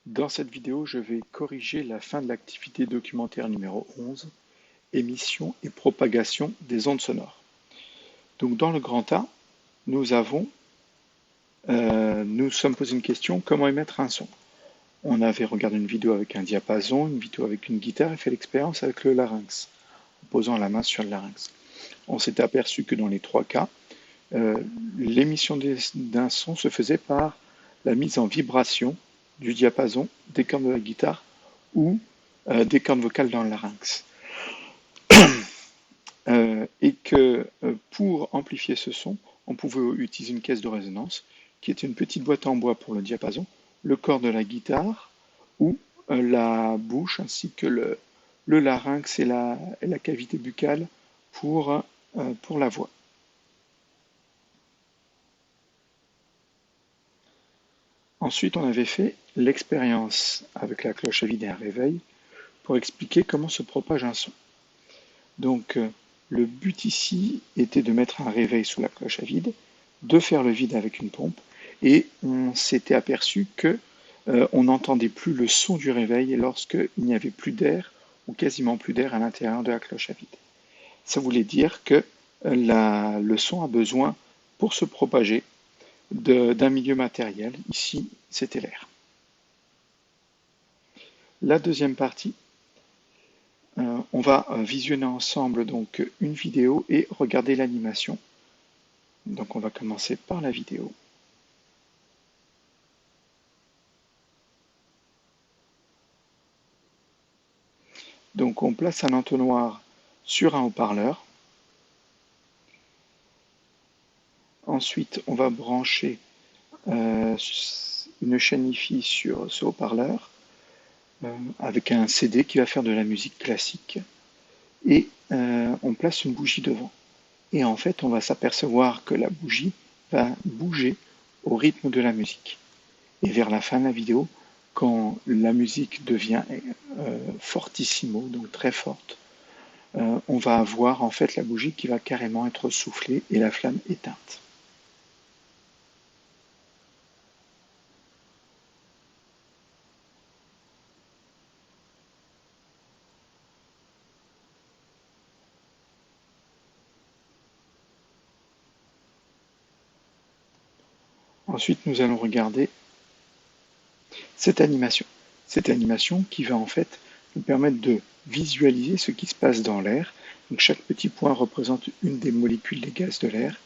Dans cette vidéo, je vais corriger la fin de l'activité documentaire numéro 11, émission et propagation des ondes sonores. Donc dans le grand A, nous sommes posé une question, comment émettre un son? On avait regardé une vidéo avec un diapason, une vidéo avec une guitare et fait l'expérience avec le larynx, en posant la main sur le larynx. On s'est aperçu que dans les trois cas, l'émission d'un son se faisait par la mise en vibration du diapason, des cordes de la guitare ou des cordes vocales dans le larynx. Et que pour amplifier ce son, on pouvait utiliser une caisse de résonance qui était une petite boîte en bois pour le diapason, le corps de la guitare ou la bouche ainsi que le larynx et la cavité buccale pour la voix. Ensuite, on avait fait l'expérience avec la cloche à vide et un réveil pour expliquer comment se propage un son. Donc, le but ici était de mettre un réveil sous la cloche à vide, de faire le vide avec une pompe, et on s'était aperçu que on n'entendait plus le son du réveil lorsqu'il n'y avait plus d'air ou quasiment plus d'air à l'intérieur de la cloche à vide. Ça voulait dire que le son a besoin, pour se propager, d'un milieu matériel. Ici, c'était l'air. La deuxième partie, on va visionner ensemble donc une vidéo et regarder l'animation. Donc on va commencer par la vidéo. Donc on place un entonnoir sur un haut-parleur. Ensuite, on va brancher une chaîne Hi-Fi sur ce haut-parleur avec un CD qui va faire de la musique classique. Et on place une bougie devant. Et en fait, on va s'apercevoir que la bougie va bouger au rythme de la musique. Et vers la fin de la vidéo, quand la musique devient fortissimo, donc très forte, on va avoir en fait la bougie qui va carrément être soufflée et la flamme éteinte. Ensuite, nous allons regarder cette animation. Cette animation qui va en fait nous permettre de visualiser ce qui se passe dans l'air. Donc chaque petit point représente une des molécules des gaz de l'air.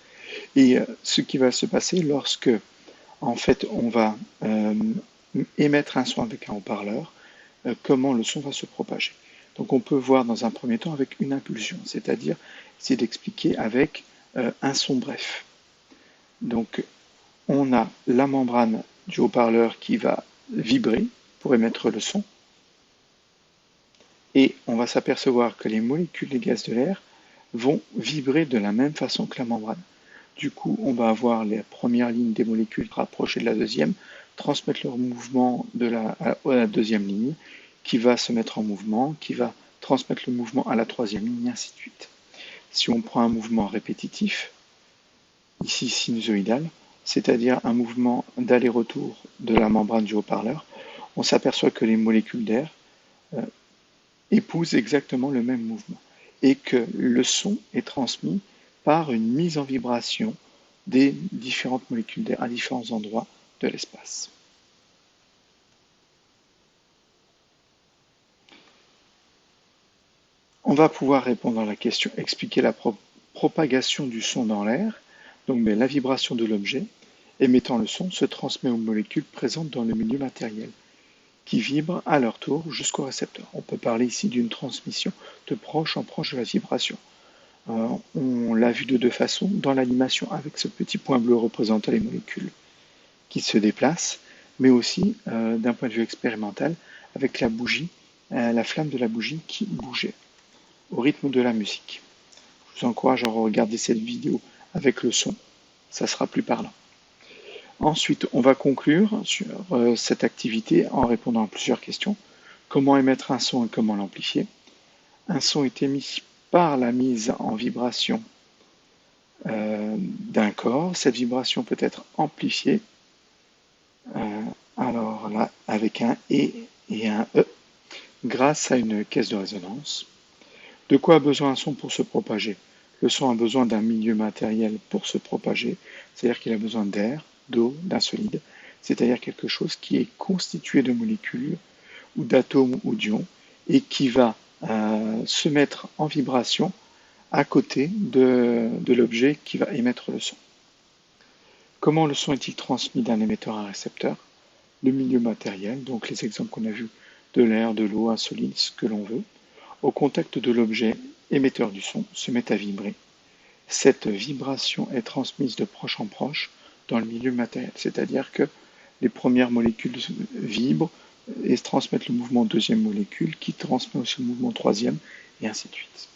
Et ce qui va se passer lorsque en fait on va émettre un son avec un haut-parleur, comment le son va se propager. Donc on peut voir dans un premier temps avec une impulsion, c'est-à-dire essayer d'expliquer avec un son bref. Donc on a la membrane du haut-parleur qui va vibrer pour émettre le son. Et on va s'apercevoir que les molécules des gaz de l'air vont vibrer de la même façon que la membrane. Du coup, on va avoir les premières lignes des molécules rapprochées de la deuxième, transmettre leur mouvement à la deuxième ligne, qui va se mettre en mouvement, qui va transmettre le mouvement à la troisième ligne, et ainsi de suite. Si on prend un mouvement répétitif, ici sinusoïdal, c'est-à-dire un mouvement d'aller-retour de la membrane du haut-parleur, on s'aperçoit que les molécules d'air épousent exactement le même mouvement et que le son est transmis par une mise en vibration des différentes molécules d'air à différents endroits de l'espace. On va pouvoir répondre à la question, expliquer la propagation du son dans l'air. Donc la vibration de l'objet émettant le son se transmet aux molécules présentes dans le milieu matériel, qui vibrent à leur tour jusqu'au récepteur. On peut parler ici d'une transmission de proche en proche de la vibration. On l'a vu de deux façons, dans l'animation avec ce petit point bleu représentant les molécules qui se déplacent, mais aussi d'un point de vue expérimental avec la bougie, la flamme de la bougie qui bougeait au rythme de la musique. Je vous encourage à regarder cette vidéo avec le son, ça sera plus parlant. Ensuite, on va conclure sur cette activité en répondant à plusieurs questions. Comment émettre un son et comment l'amplifier? Un son est émis par la mise en vibration d'un corps. Cette vibration peut être amplifiée alors là, avec un E et un E grâce à une caisse de résonance. De quoi a besoin un son pour se propager? Le son a besoin d'un milieu matériel pour se propager, c'est-à-dire qu'il a besoin d'air, d'eau, d'un solide, c'est-à-dire quelque chose qui est constitué de molécules ou d'atomes ou d'ions et qui va se mettre en vibration à côté de l'objet qui va émettre le son. Comment le son est-il transmis d'un émetteur à un récepteur? Le milieu matériel, donc les exemples qu'on a vus, de l'air, de l'eau, un solide, ce que l'on veut, au contact de l'objet émetteur du son, se met à vibrer. Cette vibration est transmise de proche en proche dans le milieu matériel, c'est-à-dire que les premières molécules vibrent et transmettent le mouvement deuxième molécule qui transmet aussi le mouvement troisième, et ainsi de suite.